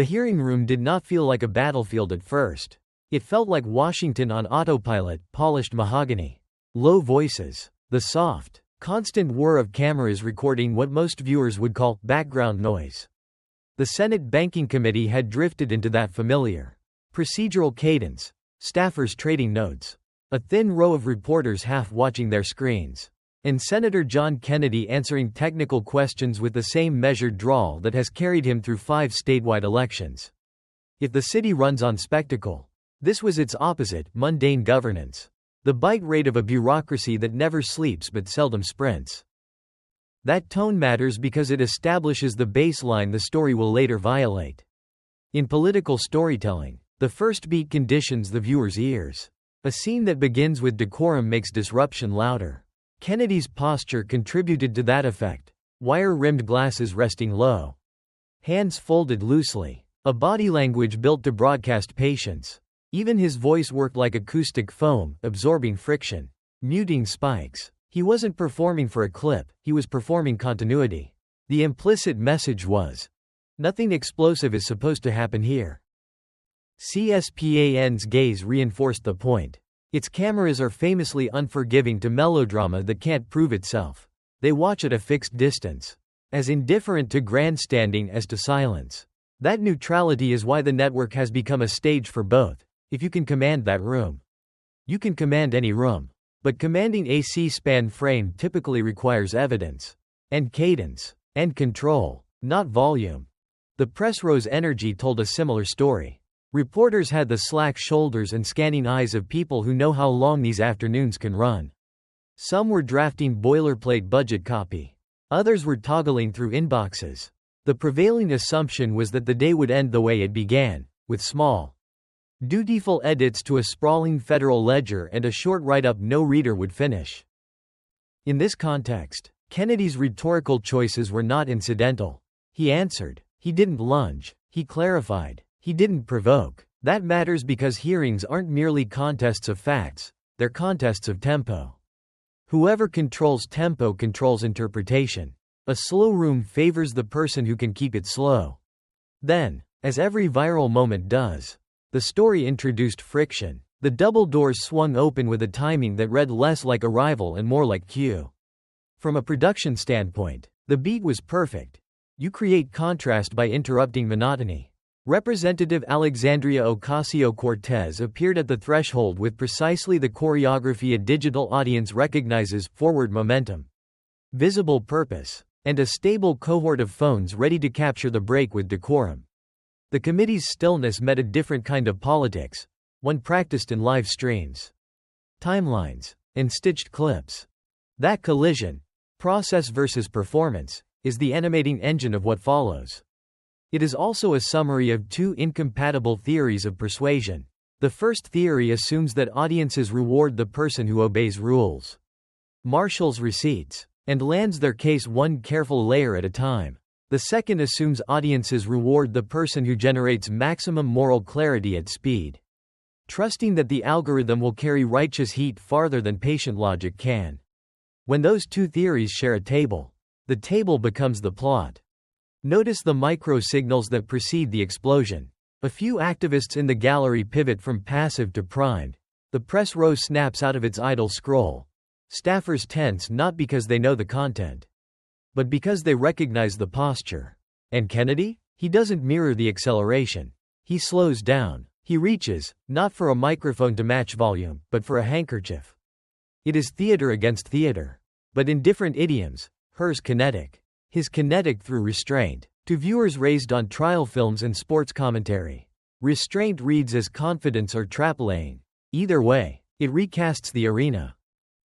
The hearing room did not feel like a battlefield at first. It felt like Washington on autopilot, polished mahogany. Low voices. The soft, constant whir of cameras recording what most viewers would call background noise. The Senate Banking Committee had drifted into that familiar procedural cadence. Staffers trading notes. A thin row of reporters half watching their screens. And Senator John Kennedy answering technical questions with the same measured drawl that has carried him through 5 statewide elections. If the city runs on spectacle, this was its opposite, mundane governance. The bite rate of a bureaucracy that never sleeps but seldom sprints. That tone matters because it establishes the baseline the story will later violate. In political storytelling, the first beat conditions the viewer's ears. A scene that begins with decorum makes disruption louder. Kennedy's posture contributed to that effect. Wire-rimmed glasses resting low. Hands folded loosely. A body language built to broadcast patience. Even his voice worked like acoustic foam, absorbing friction. Muting spikes. He wasn't performing for a clip, he was performing continuity. The implicit message was, nothing explosive is supposed to happen here. CSPAN's gaze reinforced the point. Its cameras are famously unforgiving to melodrama that can't prove itself. They watch at a fixed distance. As indifferent to grandstanding as to silence. That neutrality is why the network has become a stage for both. If you can command that room, you can command any room. But commanding a C-SPAN frame typically requires evidence. And cadence. And control. Not volume. The press row's energy told a similar story. Reporters had the slack shoulders and scanning eyes of people who know how long these afternoons can run. Some were drafting boilerplate budget copy. Others were toggling through inboxes. The prevailing assumption was that the day would end the way it began, with small, dutiful edits to a sprawling federal ledger and a short write-up no reader would finish. In this context, Kennedy's rhetorical choices were not incidental. He answered. He didn't lunge. He clarified. He didn't provoke. That matters because hearings aren't merely contests of facts, they're contests of tempo. Whoever controls tempo controls interpretation. A slow room favors the person who can keep it slow. Then, as every viral moment does, the story introduced friction. The double doors swung open with a timing that read less like arrival and more like cue. From a production standpoint, the beat was perfect. You create contrast by interrupting monotony. Representative Alexandria Ocasio-Cortez appeared at the threshold with precisely the choreography a digital audience recognizes: forward momentum, visible purpose, and a stable cohort of phones ready to capture the break with decorum. The committee's stillness met a different kind of politics, one practiced in live streams, timelines, and stitched clips. That collision, process versus performance, is the animating engine of what follows. It is also a summary of 2 incompatible theories of persuasion. The first theory assumes that audiences reward the person who obeys rules, marshals receipts, and lands their case one careful layer at a time. The second assumes audiences reward the person who generates maximum moral clarity at speed, trusting that the algorithm will carry righteous heat farther than patient logic can. When those 2 theories share a table, the table becomes the plot. Notice the micro-signals that precede the explosion. A few activists in the gallery pivot from passive to primed. The press row snaps out of its idle scroll. Staffers tense not because they know the content, but because they recognize the posture. And Kennedy? He doesn't mirror the acceleration. He slows down. He reaches, not for a microphone to match volume, but for a handkerchief. It is theater against theater. But in different idioms. Hers kinetic. His kinetic through restraint. To viewers raised on trial films and sports commentary, restraint reads as confidence or trap-laying. Either way, it recasts the arena.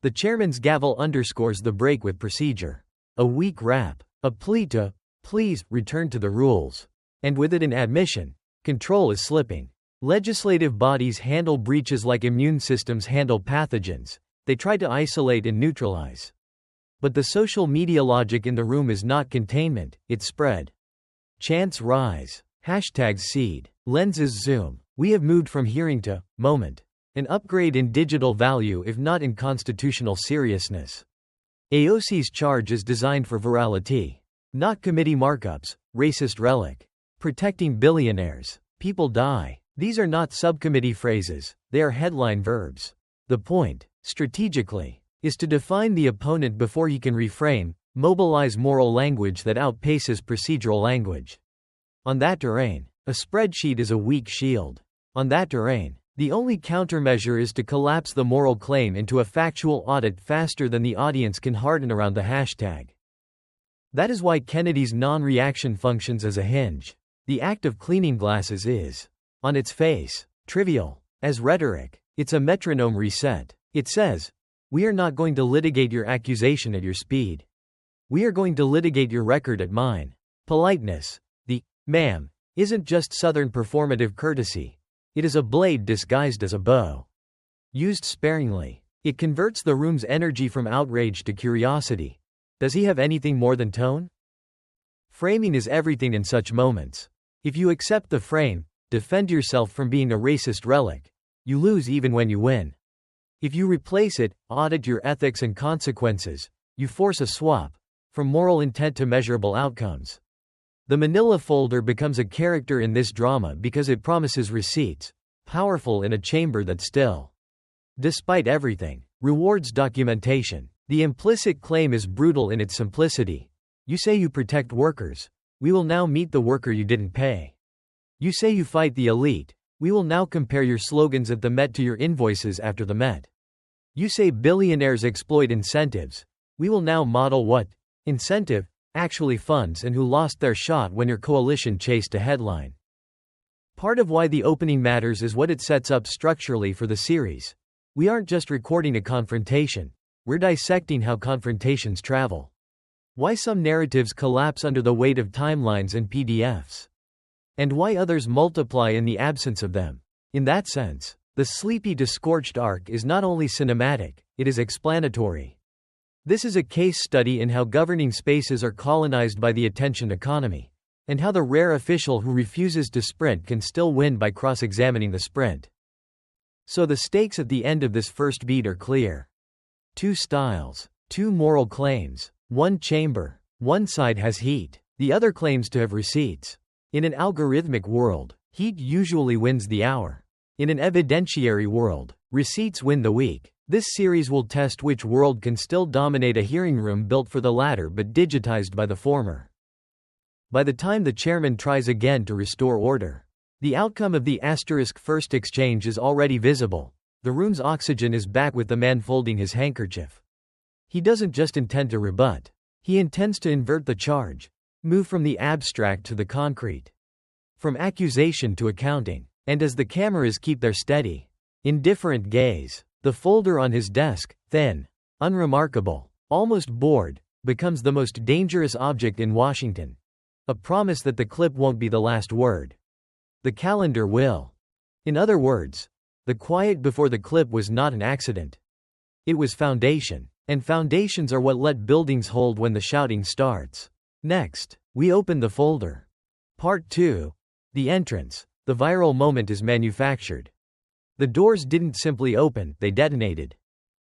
The chairman's gavel underscores the break with procedure. A weak rap. A plea to, please, return to the rules. And with it an admission. Control is slipping. Legislative bodies handle breaches like immune systems handle pathogens. They try to isolate and neutralize. But the social media logic in the room is not containment, it's spread. Chants rise. Hashtags seed. Lenses zoom. We have moved from hearing to moment. An upgrade in digital value if not in constitutional seriousness. AOC's charge is designed for virality. Not committee markups, racist relic. Protecting billionaires. People die. These are not subcommittee phrases, they are headline verbs. The point, strategically, is to define the opponent before he can reframe, mobilize moral language that outpaces procedural language. On that terrain, a spreadsheet is a weak shield. On that terrain, the only countermeasure is to collapse the moral claim into a factual audit faster than the audience can harden around the hashtag. That is why Kennedy's non-reaction functions as a hinge. The act of cleaning glasses is, on its face, trivial. As rhetoric, it's a metronome reset. It says, "We are not going to litigate your accusation at your speed. We are going to litigate your record at mine." Politeness, the "ma'am," isn't just Southern performative courtesy. It is a blade disguised as a bow. Used sparingly, it converts the room's energy from outrage to curiosity. Does he have anything more than tone? Framing is everything in such moments. If you accept the frame, defend yourself from being a racist relic, you lose even when you win. If you replace it, audit your ethics and consequences, you force a swap, from moral intent to measurable outcomes. The manila folder becomes a character in this drama because it promises receipts, powerful in a chamber that still, despite everything, rewards documentation. The implicit claim is brutal in its simplicity. You say you protect workers. We will now meet the worker you didn't pay. You say you fight the elite. We will now compare your slogans at the Met to your invoices after the Met. You say billionaires exploit incentives. We will now model what incentive actually funds and who lost their shot when your coalition chased a headline. Part of why the opening matters is what it sets up structurally for the series. We aren't just recording a confrontation. We're dissecting how confrontations travel. Why some narratives collapse under the weight of timelines and PDFs. And why others multiply in the absence of them. In that sense, the sleepy to scorched arc is not only cinematic, it is explanatory. This is a case study in how governing spaces are colonized by the attention economy, and how the rare official who refuses to sprint can still win by cross-examining the sprint. So the stakes at the end of this first beat are clear. Two styles, two moral claims. One chamber. One side has heat. The other claims to have receipts. In an algorithmic world, heat usually wins the hour. In an evidentiary world, receipts win the week. This series will test which world can still dominate a hearing room built for the latter but digitized by the former. By the time the chairman tries again to restore order, the outcome of the *first exchange is already visible. The room's oxygen is back with the man folding his handkerchief. He doesn't just intend to rebut. He intends to invert the charge. Move from the abstract to the concrete. From accusation to accounting. And as the cameras keep their steady, indifferent gaze, the folder on his desk, thin, unremarkable, almost bored, becomes the most dangerous object in Washington. A promise that the clip won't be the last word. The calendar will. In other words, the quiet before the clip was not an accident. It was foundation. And foundations are what let buildings hold when the shouting starts. Next, we open the folder. Part 2. The entrance. The viral moment is manufactured. The doors didn't simply open, they detonated.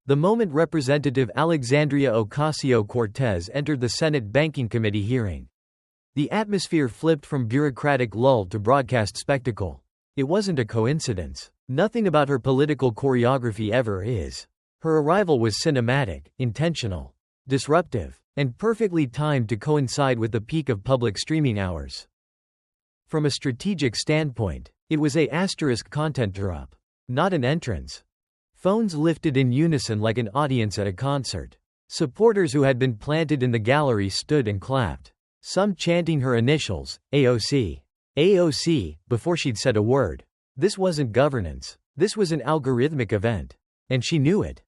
The moment Representative Alexandria Ocasio-Cortez entered the Senate Banking Committee hearing. The atmosphere flipped from bureaucratic lull to broadcast spectacle. It wasn't a coincidence. Nothing about her political choreography ever is. Her arrival was cinematic, intentional, disruptive, and perfectly timed to coincide with the peak of public streaming hours. From a strategic standpoint, it was a * content drop, not an entrance. Phones lifted in unison like an audience at a concert. Supporters who had been planted in the gallery stood and clapped, some chanting her initials, AOC. AOC, before she'd said a word. This wasn't governance. This was an algorithmic event. And she knew it.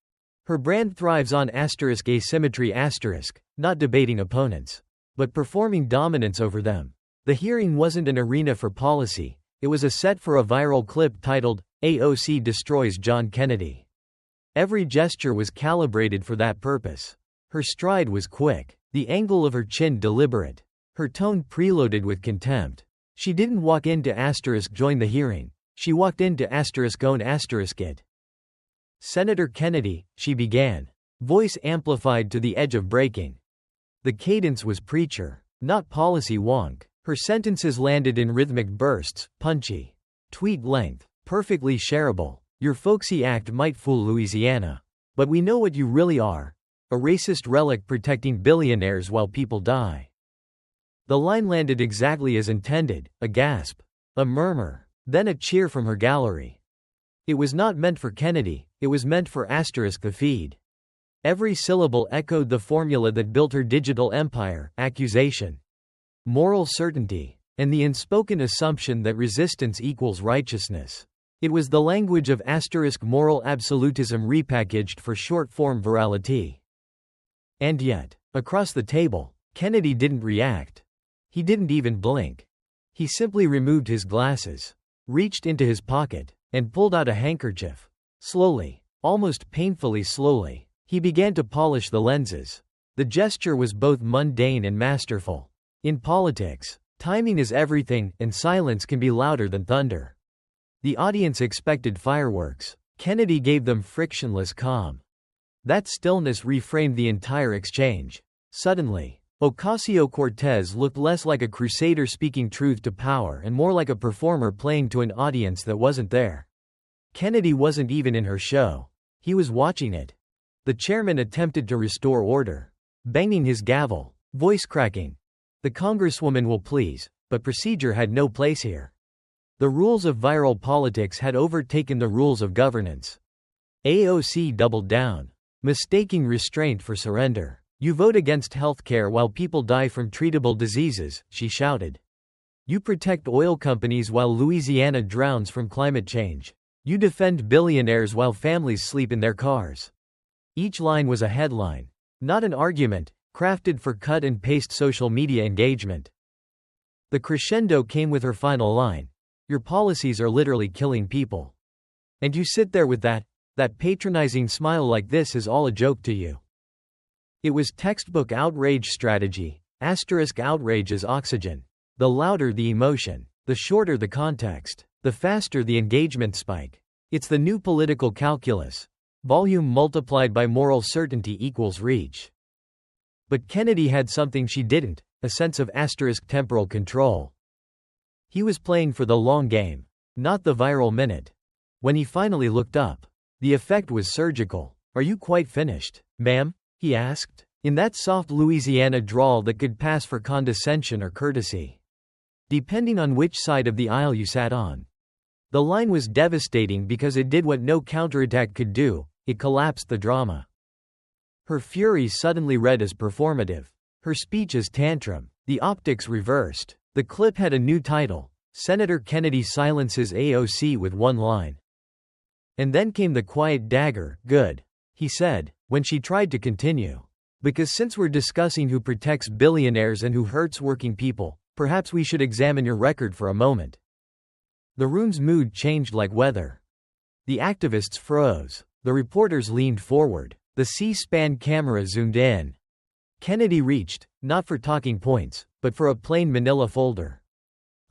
Her brand thrives on asymmetry not debating opponents, but performing dominance over them. The hearing wasn't an arena for policy, it was a set for a viral clip titled, "AOC Destroys John Kennedy." Every gesture was calibrated for that purpose. Her stride was quick, the angle of her chin deliberate, her tone preloaded with contempt. She didn't walk in to join the hearing, she walked in to own it. "Senator Kennedy," she began, voice amplified to the edge of breaking. The cadence was preacher, not policy wonk. Her sentences landed in rhythmic bursts, punchy. Tweet length, perfectly shareable. Your folksy act might fool Louisiana. But we know what you really are. A racist relic protecting billionaires while people die. The line landed exactly as intended, a gasp, a murmur, then a cheer from her gallery. It was not meant for Kennedy, it was meant for the feed. Every syllable echoed the formula that built her digital empire: accusation, moral certainty, and the unspoken assumption that resistance equals righteousness. It was the language of moral absolutism repackaged for short-form virality. And yet, across the table, Kennedy didn't react. He didn't even blink. He simply removed his glasses, reached into his pocket, and pulled out a handkerchief. Slowly, almost painfully slowly, he began to polish the lenses. The gesture was both mundane and masterful. In politics, timing is everything, and silence can be louder than thunder. The audience expected fireworks. Kennedy gave them frictionless calm. That stillness reframed the entire exchange. Suddenly, Ocasio-Cortez looked less like a crusader speaking truth to power and more like a performer playing to an audience that wasn't there. Kennedy wasn't even in her show. He was watching it. The chairman attempted to restore order, banging his gavel, voice cracking. The congresswoman will please, but procedure had no place here. The rules of viral politics had overtaken the rules of governance. AOC doubled down, mistaking restraint for surrender. You vote against healthcare while people die from treatable diseases, she shouted. You protect oil companies while Louisiana drowns from climate change. You defend billionaires while families sleep in their cars. Each line was a headline, not an argument, crafted for cut-and-paste social media engagement. The crescendo came with her final line. Your policies are literally killing people. And you sit there with that patronizing smile like this is all a joke to you. It was textbook outrage strategy. Outrage is oxygen. The louder the emotion, the shorter the context, the faster the engagement spike. It's the new political calculus. Volume multiplied by moral certainty equals reach. But Kennedy had something she didn't, a sense of temporal control. He was playing for the long game, not the viral minute. When he finally looked up, the effect was surgical. Are you quite finished, ma'am? He asked, in that soft Louisiana drawl that could pass for condescension or courtesy, depending on which side of the aisle you sat on. The line was devastating because it did what no counterattack could do: it collapsed the drama. Her fury suddenly read as performative, her speech as tantrum, the optics reversed. The clip had a new title: Senator Kennedy silences AOC with one line. And then came the quiet dagger. Good, he said, when she tried to continue. Because since we're discussing who protects billionaires and who hurts working people, perhaps we should examine your record for a moment. The room's mood changed like weather. The activists froze. The reporters leaned forward. The C-SPAN camera zoomed in. Kennedy reached, not for talking points, but for a plain manila folder.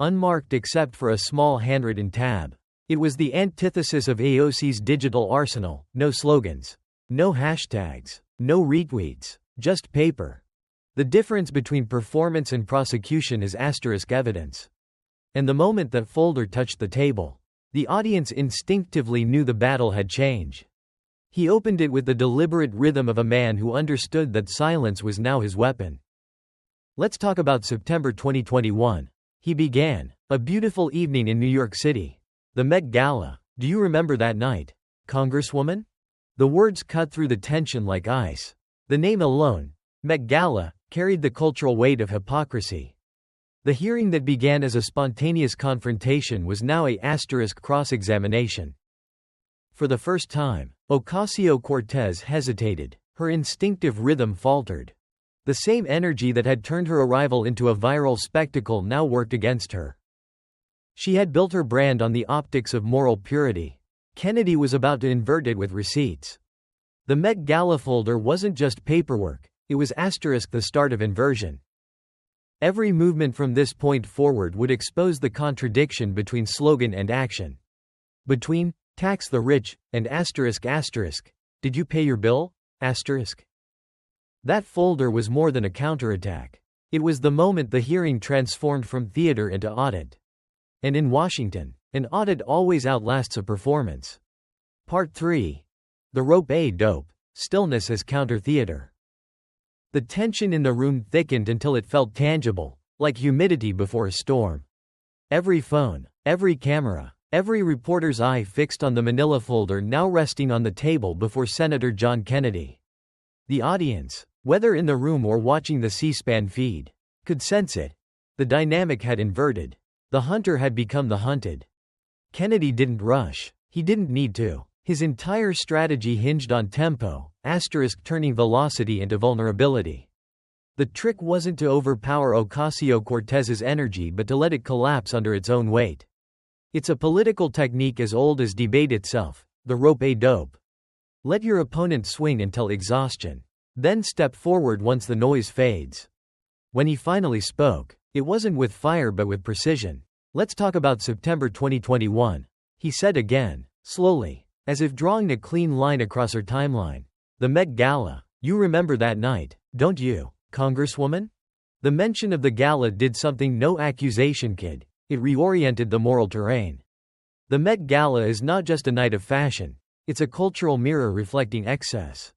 Unmarked except for a small handwritten tab. It was the antithesis of AOC's digital arsenal: no slogans, no hashtags, no retweets, just paper. The difference between performance and prosecution is evidence. And the moment that folder touched the table, the audience instinctively knew the battle had changed. He opened it with the deliberate rhythm of a man who understood that silence was now his weapon. Let's talk about September 2021. He began. A beautiful evening in New York City. The Met Gala. Do you remember that night, Congresswoman? The words cut through the tension like ice. The name alone, Met Gala, carried the cultural weight of hypocrisy. The hearing that began as a spontaneous confrontation was now a cross-examination. For the first time, Ocasio-Cortez hesitated. Her instinctive rhythm faltered. The same energy that had turned her arrival into a viral spectacle now worked against her. She had built her brand on the optics of moral purity. Kennedy was about to invert it with receipts. The Met Gala folder wasn't just paperwork, it was the start of inversion. Every movement from this point forward would expose the contradiction between slogan and action. Between tax the rich and did you pay your bill? That folder was more than a counterattack. It was the moment the hearing transformed from theater into audit. And in Washington, an audit always outlasts a performance. Part 3. The rope a dope. Stillness as counter-theater. The tension in the room thickened until it felt tangible, like humidity before a storm. Every phone, every camera, every reporter's eye fixed on the manila folder now resting on the table before Senator John Kennedy. The audience, whether in the room or watching the C-SPAN feed, could sense it. The dynamic had inverted. The hunter had become the hunted. Kennedy didn't rush. He didn't need to. His entire strategy hinged on tempo, turning velocity into vulnerability. The trick wasn't to overpower Ocasio-Cortez's energy but to let it collapse under its own weight. It's a political technique as old as debate itself, the rope a dope. Let your opponent swing until exhaustion. Then step forward once the noise fades. When he finally spoke, it wasn't with fire but with precision. Let's talk about September 2021, he said again, slowly, as if drawing a clean line across her timeline. The Met Gala. You remember that night, don't you, Congresswoman? The mention of the gala did something no accusation could. It reoriented the moral terrain. The Met Gala is not just a night of fashion. It's a cultural mirror reflecting excess,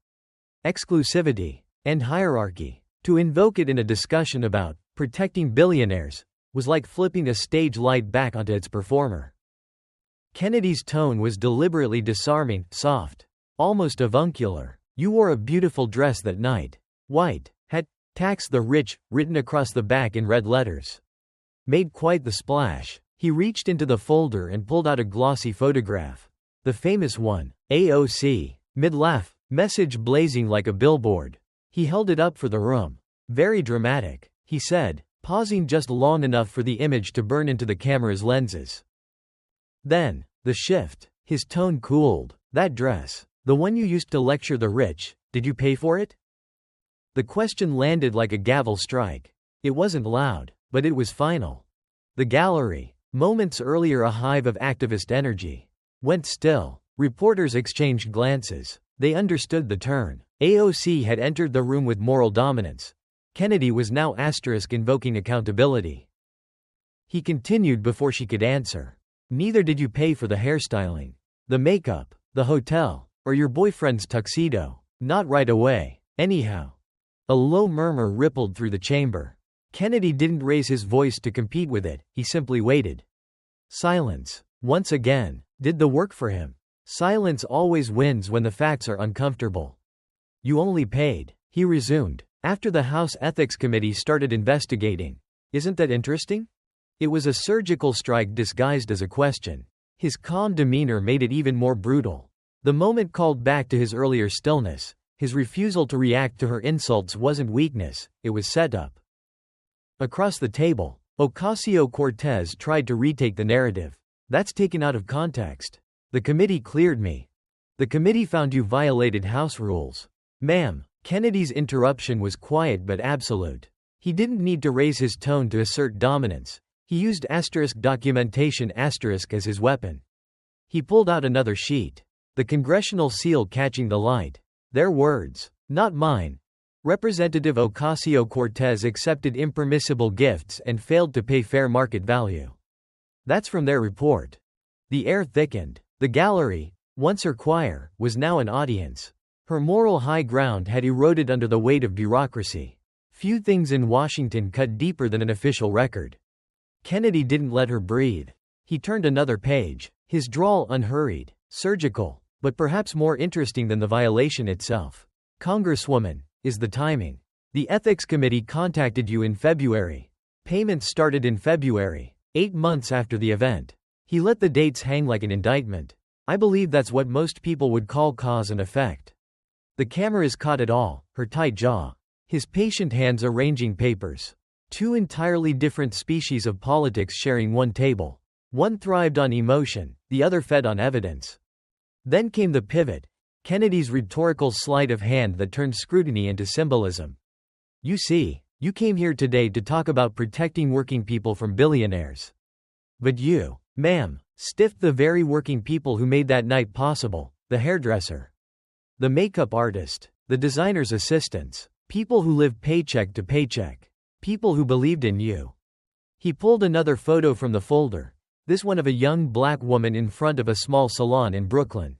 exclusivity, and hierarchy. To invoke it in a discussion about protecting billionaires was like flipping a stage light back onto its performer. Kennedy's tone was deliberately disarming, soft, almost avuncular. You wore a beautiful dress that night. White, had tax the rich written across the back in red letters. Made quite the splash. He reached into the folder and pulled out a glossy photograph. The famous one, AOC, mid-laugh, message blazing like a billboard. He held it up for the room. Very dramatic, he said, pausing just long enough for the image to burn into the camera's lenses. Then, the shift. His tone cooled. That dress, the one you used to lecture the rich, did you pay for it? The question landed like a gavel strike. It wasn't loud, but it was final. The gallery, moments earlier a hive of activist energy, went still. Reporters exchanged glances. They understood the turn. AOC had entered the room with moral dominance. Kennedy was now invoking accountability. He continued before she could answer. Neither did you pay for the hairstyling, the makeup, the hotel, or your boyfriend's tuxedo. Not right away, anyhow. A low murmur rippled through the chamber. Kennedy didn't raise his voice to compete with it, he simply waited. Silence, once again, did the work for him. Silence always wins when the facts are uncomfortable. You only paid, he resumed, after the House Ethics Committee started investigating. Isn't that interesting? It was a surgical strike disguised as a question. His calm demeanor made it even more brutal. The moment called back to his earlier stillness. His refusal to react to her insults wasn't weakness, it was setup. Across the table, Ocasio-Cortez tried to retake the narrative. That's taken out of context. The committee cleared me. The committee found you violated House rules. Ma'am, Kennedy's interruption was quiet but absolute. He didn't need to raise his tone to assert dominance. He used documentation as his weapon. He pulled out another sheet. The congressional seal catching the light. Their words, not mine. Representative Ocasio-Cortez accepted impermissible gifts and failed to pay fair market value. That's from their report. The air thickened. The gallery, once her choir, was now an audience. Her moral high ground had eroded under the weight of bureaucracy. Few things in Washington cut deeper than an official record. Kennedy didn't let her breathe. He turned another page, his drawl unhurried, surgical, but perhaps more interesting than the violation itself. Congresswoman, is the timing. The Ethics Committee contacted you in February. Payments started in February, 8 months after the event. He let the dates hang like an indictment. I believe that's what most people would call cause and effect. The cameras caught it all, her tight jaw, his patient hands arranging papers. Two entirely different species of politics sharing one table. One thrived on emotion, the other fed on evidence. Then came the pivot, Kennedy's rhetorical sleight of hand that turned scrutiny into symbolism. You see, you came here today to talk about protecting working people from billionaires. But you, ma'am, stiffed the very working people who made that night possible, the hairdresser, the makeup artist, the designer's assistants, people who live paycheck to paycheck. People who believed in you. He pulled another photo from the folder. This one of a young black woman in front of a small salon in Brooklyn.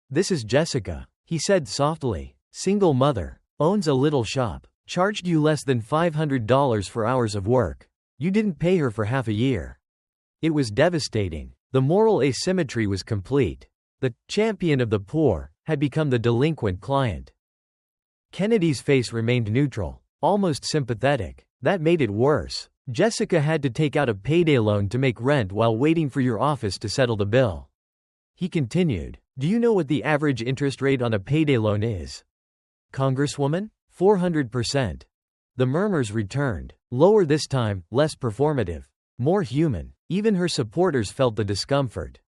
This is Jessica, he said softly. Single mother. Owns a little shop. Charged you less than $500 for hours of work. You didn't pay her for half a year. It was devastating. The moral asymmetry was complete. The champion of the poor had become the delinquent client. Kennedy's face remained neutral, almost sympathetic. That made it worse. Jessica had to take out a payday loan to make rent while waiting for your office to settle the bill. He continued, do you know what the average interest rate on a payday loan is? Congresswoman? 400%. The murmurs returned. Lower this time, less performative. More human. Even her supporters felt the discomfort.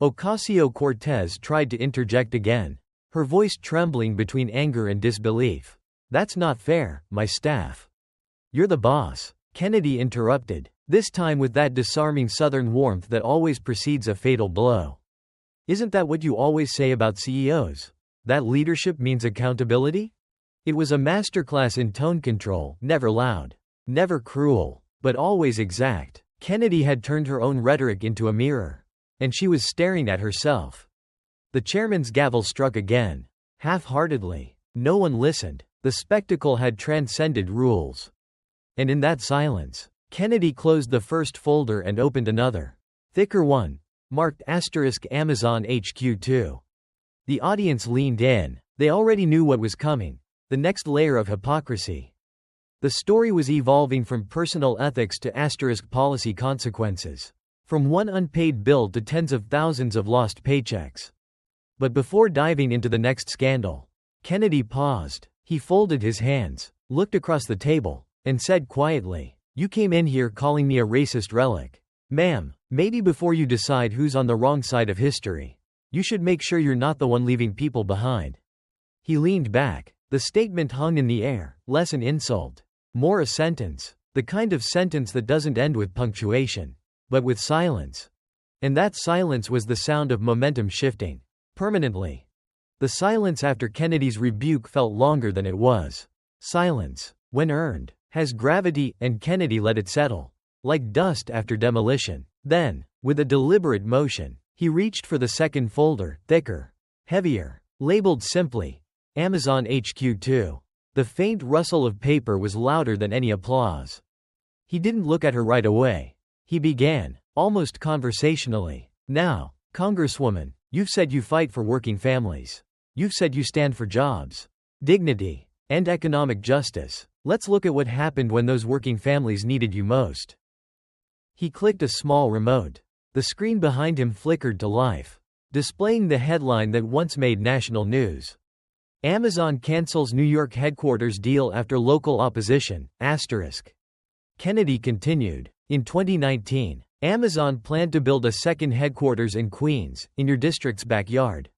Ocasio-Cortez tried to interject again, her voice trembling between anger and disbelief. That's not fair, my staff. You're the boss. Kennedy interrupted, this time with that disarming Southern warmth that always precedes a fatal blow. Isn't that what you always say about CEOs? That leadership means accountability? It was a masterclass in tone control, never loud, never cruel, but always exact. Kennedy had turned her own rhetoric into a mirror, and she was staring at herself. The chairman's gavel struck again, half-heartedly. No one listened. The spectacle had transcended rules. And in that silence, Kennedy closed the first folder and opened another, thicker one, marked *Amazon HQ2. The audience leaned in. They already knew what was coming, the next layer of hypocrisy. The story was evolving from personal ethics to policy consequences, from one unpaid bill to tens of thousands of lost paychecks. But before diving into the next scandal, Kennedy paused. He folded his hands, looked across the table, and said quietly, you came in here calling me a racist relic. Ma'am, maybe before you decide who's on the wrong side of history, you should make sure you're not the one leaving people behind. He leaned back. The statement hung in the air, less an insult, more a sentence, the kind of sentence that doesn't end with punctuation, but with silence. And that silence was the sound of momentum shifting, permanently. The silence after Kennedy's rebuke felt longer than it was. Silence, when earned, has gravity, and Kennedy let it settle, like dust after demolition. Then, with a deliberate motion, he reached for the second folder, thicker, heavier, labeled simply, Amazon HQ2. The faint rustle of paper was louder than any applause. He didn't look at her right away. He began, almost conversationally. Now, Congresswoman, you've said you fight for working families. You've said you stand for jobs, dignity, and economic justice. Let's look at what happened when those working families needed you most. He clicked a small remote. The screen behind him flickered to life, displaying the headline that once made national news. Amazon cancels New York headquarters deal after local opposition, *. Kennedy continued, in 2019, Amazon planned to build a second headquarters in Queens, in your district's backyard.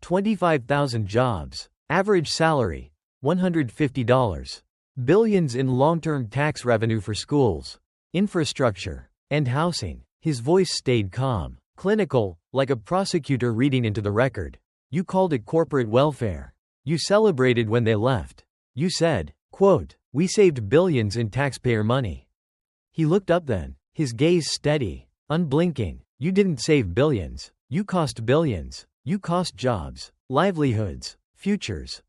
25,000 jobs. Average salary, $150. Billions in long-term tax revenue for schools, infrastructure, and housing. His voice stayed calm, clinical, like a prosecutor reading into the record. You called it corporate welfare. You celebrated when they left. You said, quote, we saved billions in taxpayer money. He looked up then, his gaze steady, unblinking. You didn't save billions. You cost billions. You cost jobs, livelihoods, futures.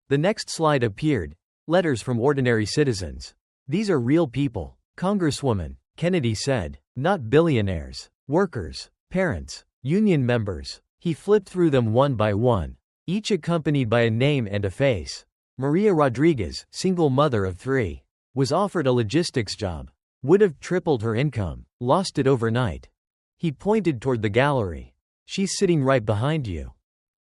The next slide appeared. Letters from ordinary citizens. These are real people, Congresswoman, Kennedy said, not billionaires, workers, parents, union members. He flipped through them one by one, each accompanied by a name and a face. Maria Rodriguez, single mother of 3, was offered a logistics job, would have tripled her income, lost it overnight. He pointed toward the gallery. She's sitting right behind you.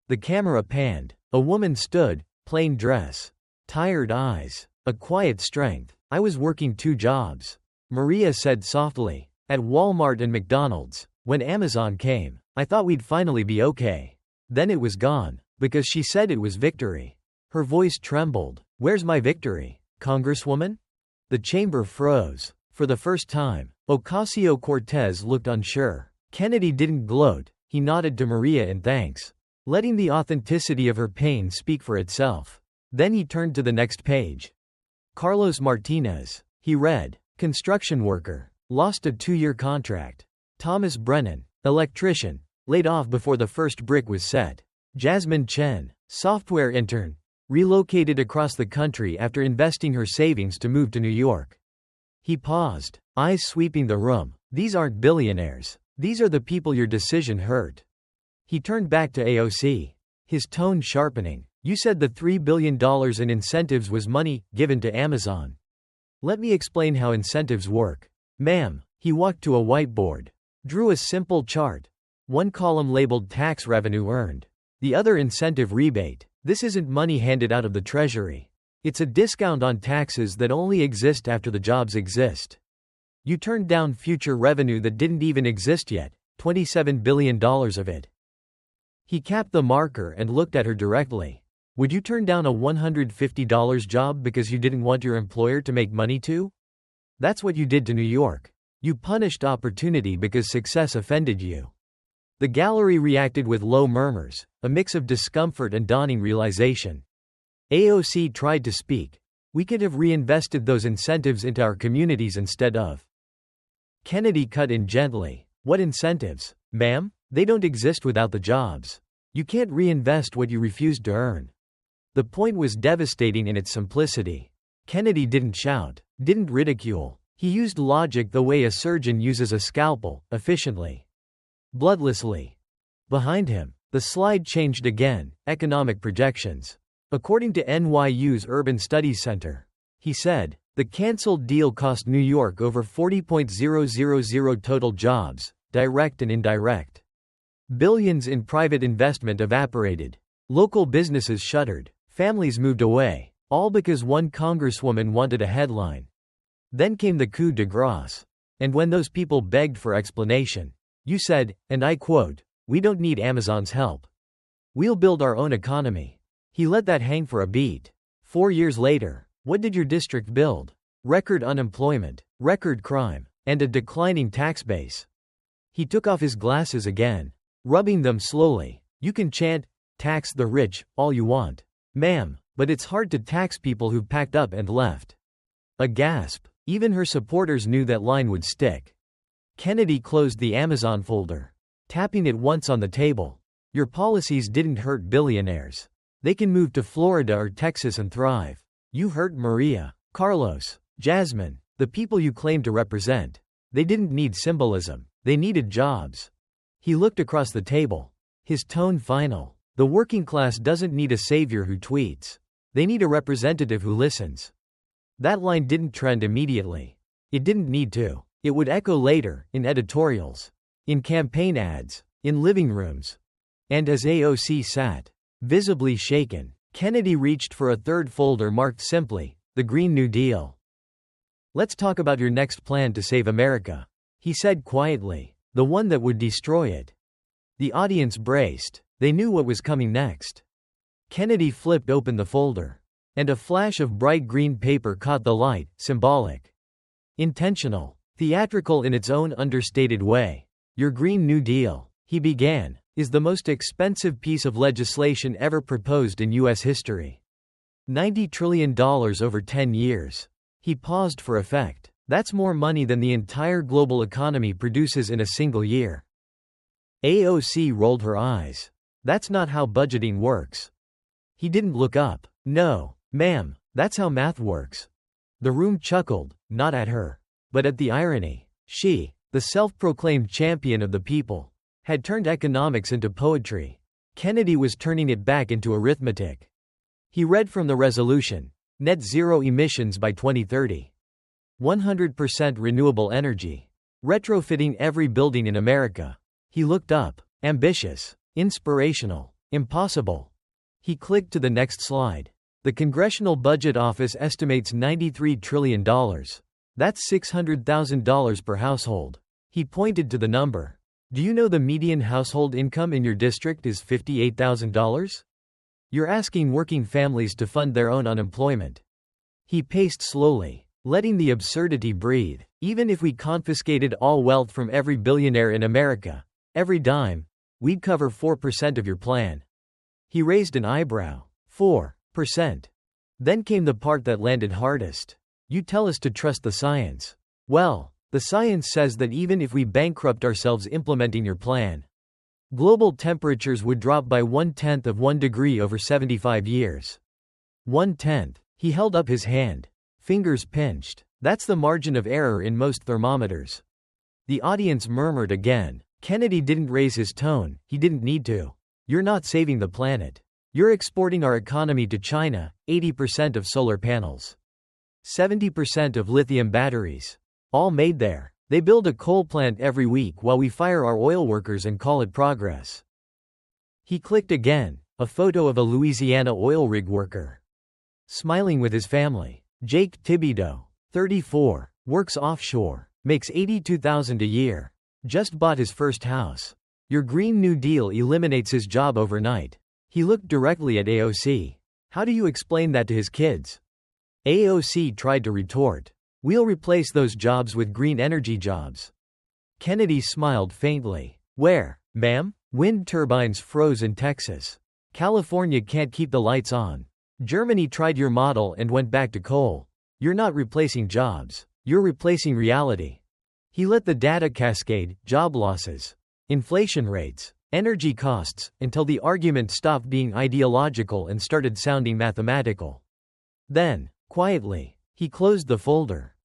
The camera panned. A woman stood, plain dress, tired eyes, a quiet strength. I was working 2 jobs, Maria said softly, at Walmart and McDonald's. When Amazon came, I thought we'd finally be okay. Then it was gone, because she said it was victory. Her voice trembled. Where's my victory, Congresswoman? The chamber froze. For the first time, Ocasio-Cortez looked unsure. Kennedy didn't gloat. He nodded to Maria in thanks, letting the authenticity of her pain speak for itself. Then he turned to the next page. Carlos Martinez. He read, construction worker, lost a 2-year contract. Thomas Brennan, electrician, laid off before the first brick was set. Jasmine Chen, software intern, relocated across the country after investing her savings to move to New York. He paused, eyes sweeping the room. These aren't billionaires. These are the people your decision hurt. He turned back to AOC, his tone sharpening. You said the $3 billion in incentives was money given to Amazon. Let me explain how incentives work. Ma'am, he walked to a whiteboard, drew a simple chart. One column labeled tax revenue earned. The other incentive rebate. This isn't money handed out of the treasury. It's a discount on taxes that only exist after the jobs exist. You turned down future revenue that didn't even exist yet, $27 billion of it. He capped the marker and looked at her directly. Would you turn down a $150 job because you didn't want your employer to make money too? That's what you did to New York. You punished opportunity because success offended you. The gallery reacted with low murmurs, a mix of discomfort and dawning realization. AOC tried to speak. We could have reinvested those incentives into our communities instead of. Kennedy cut in gently. What incentives, ma'am? They don't exist without the jobs. You can't reinvest what you refused to earn. The point was devastating in its simplicity. Kennedy didn't shout, didn't ridicule. He used logic the way a surgeon uses a scalpel, efficiently. Bloodlessly. Behind him, the slide changed again, economic projections. According to NYU's Urban Studies Center, he said, the canceled deal cost New York over 40,000 total jobs, direct and indirect. Billions in private investment evaporated. Local businesses shuttered. Families moved away. All because one congresswoman wanted a headline. Then came the coup de grace. And when those people begged for explanation, you said, and I quote, we don't need Amazon's help. We'll build our own economy. He let that hang for a beat. 4 years later, what did your district build? Record unemployment, record crime, and a declining tax base. He took off his glasses again, rubbing them slowly. You can chant, tax the rich, all you want, ma'am, but it's hard to tax people who packed up and left. A gasp. Even her supporters knew that line would stick. Kennedy closed the Amazon folder, tapping it once on the table. Your policies didn't hurt billionaires. They can move to Florida or Texas and thrive. You hurt Maria, Carlos, Jasmine, the people you claim to represent. They didn't need symbolism. They needed jobs. He looked across the table, his tone final. The working class doesn't need a savior who tweets. They need a representative who listens. That line didn't trend immediately. It didn't need to. It would echo later, in editorials, in campaign ads, in living rooms. And as AOC sat, visibly shaken, Kennedy reached for a third folder marked simply, the Green New Deal. Let's talk about your next plan to save America, he said quietly, the one that would destroy it. The audience braced. They knew what was coming next. Kennedy flipped open the folder, and a flash of bright green paper caught the light, symbolic, intentional, theatrical in its own understated way. Your Green New Deal, he began, is the most expensive piece of legislation ever proposed in U.S. history. $90 trillion over 10 years. He paused for effect. That's more money than the entire global economy produces in a single year. AOC rolled her eyes. That's not how budgeting works. He didn't look up. No, ma'am, that's how math works. The room chuckled, not at her, but at the irony. She, the self-proclaimed champion of the people, had turned economics into poetry. Kennedy was turning it back into arithmetic. He read from the resolution, net zero emissions by 2030. 100% renewable energy. Retrofitting every building in America. He looked up. Ambitious. Inspirational. Impossible. He clicked to the next slide. The Congressional Budget Office estimates $93 trillion. That's $600,000 per household. He pointed to the number. Do you know the median household income in your district is $58,000? You're asking working families to fund their own unemployment. He paced slowly, letting the absurdity breathe. Even if we confiscated all wealth from every billionaire in America, every dime, we'd cover 4% of your plan. He raised an eyebrow. 4%. Then came the part that landed hardest. You tell us to trust the science. Well, the science says that even if we bankrupt ourselves implementing your plan, global temperatures would drop by 1/10 of 1 degree over 75 years. 1/10. He held up his hand. Fingers pinched. That's the margin of error in most thermometers. The audience murmured again. Kennedy didn't raise his tone, he didn't need to. You're not saving the planet. You're exporting our economy to China, 80% of solar panels, 70% of lithium batteries. All made there. They build a coal plant every week while we fire our oil workers and call it progress. He clicked again, a photo of a Louisiana oil rig worker, smiling with his family. Jake Thibodeau, 34, works offshore, makes $82,000 a year. Just bought his first house. Your Green New Deal eliminates his job overnight. He looked directly at AOC. How do you explain that to his kids? AOC tried to retort. We'll replace those jobs with green energy jobs. Kennedy smiled faintly. Where, ma'am? Wind turbines froze in Texas. California can't keep the lights on. Germany tried your model and went back to coal. You're not replacing jobs. You're replacing reality. He let the data cascade, job losses, inflation rates, energy costs, until the argument stopped being ideological and started sounding mathematical. Then, quietly, he closed the folder.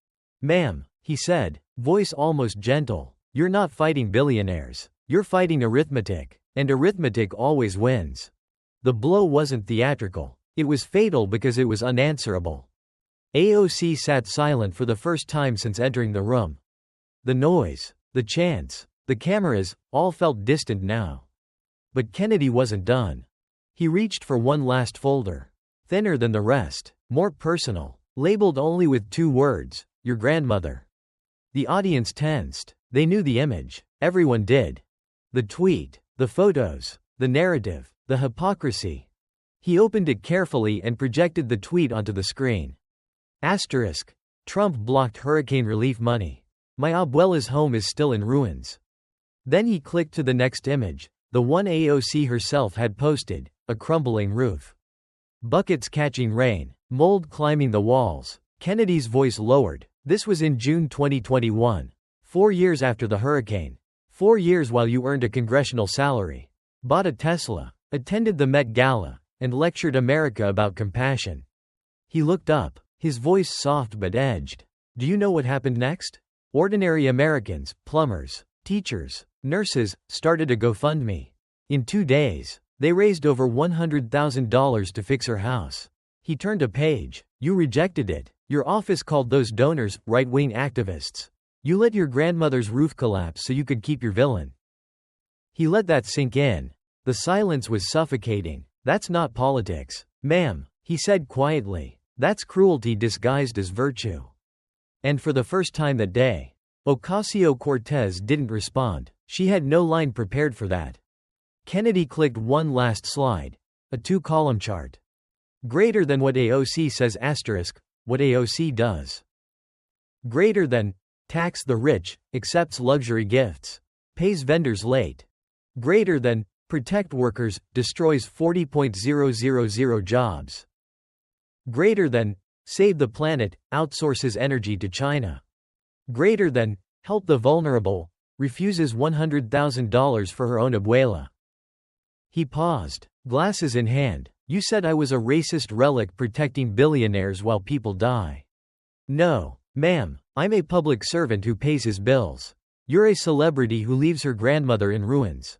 Ma'am, he said, voice almost gentle, you're not fighting billionaires. You're fighting arithmetic, and arithmetic always wins. The blow wasn't theatrical. It was fatal because it was unanswerable. AOC sat silent for the first time since entering the room. The noise, the chants, the cameras, all felt distant now. But Kennedy wasn't done. He reached for one last folder. Thinner than the rest, more personal, labeled only with 2 words, your grandmother. The audience tensed. They knew the image. Everyone did. The tweet, the photos, the narrative, the hypocrisy. He opened it carefully and projected the tweet onto the screen. Asterisk. Trump blocked hurricane relief money. My abuela's home is still in ruins. Then he clicked to the next image, the one AOC herself had posted, a crumbling roof. Buckets catching rain, mold climbing the walls. Kennedy's voice lowered. This was in June 2021. 4 years after the hurricane. 4 years while you earned a congressional salary, bought a Tesla, attended the Met Gala, and lectured America about compassion. He looked up, his voice soft but edged. Do you know what happened next? Ordinary Americans, plumbers, teachers, nurses, started a GoFundMe. In 2 days, they raised over $100,000 to fix her house. He turned a page. You rejected it. Your office called those donors right-wing activists. You let your grandmother's roof collapse so you could keep your villain. He let that sink in. The silence was suffocating. That's not politics, ma'am, he said quietly. That's cruelty disguised as virtue. And for the first time that day, Ocasio-Cortez didn't respond. She had no line prepared for that. Kennedy clicked one last slide. A 2-column chart. Greater than what AOC says asterisk, what AOC does. Greater than, tax the rich, accepts luxury gifts, pays vendors late. Greater than, protect workers, destroys 40,000 jobs. Greater than, save the planet, outsources energy to China. Greater than, help the vulnerable, refuses $100,000 for her own abuela. He paused, glasses in hand. You said I was a racist relic protecting billionaires while people die. No, ma'am, I'm a public servant who pays his bills. You're a celebrity who leaves her grandmother in ruins.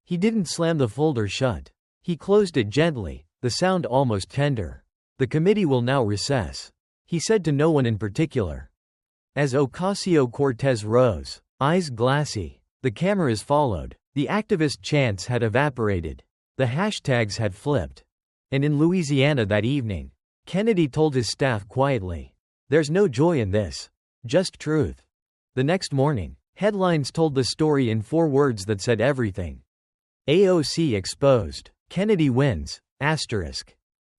He didn't slam the folder shut. He closed it gently, the sound almost tender. The committee will now recess, he said to no one in particular. As Ocasio-Cortez rose, eyes glassy, the cameras followed. The activist chants had evaporated. The hashtags had flipped. And in Louisiana that evening, Kennedy told his staff quietly, there's no joy in this. Just truth. The next morning, headlines told the story in 4 words that said everything. AOC exposed. Kennedy wins, asterisk.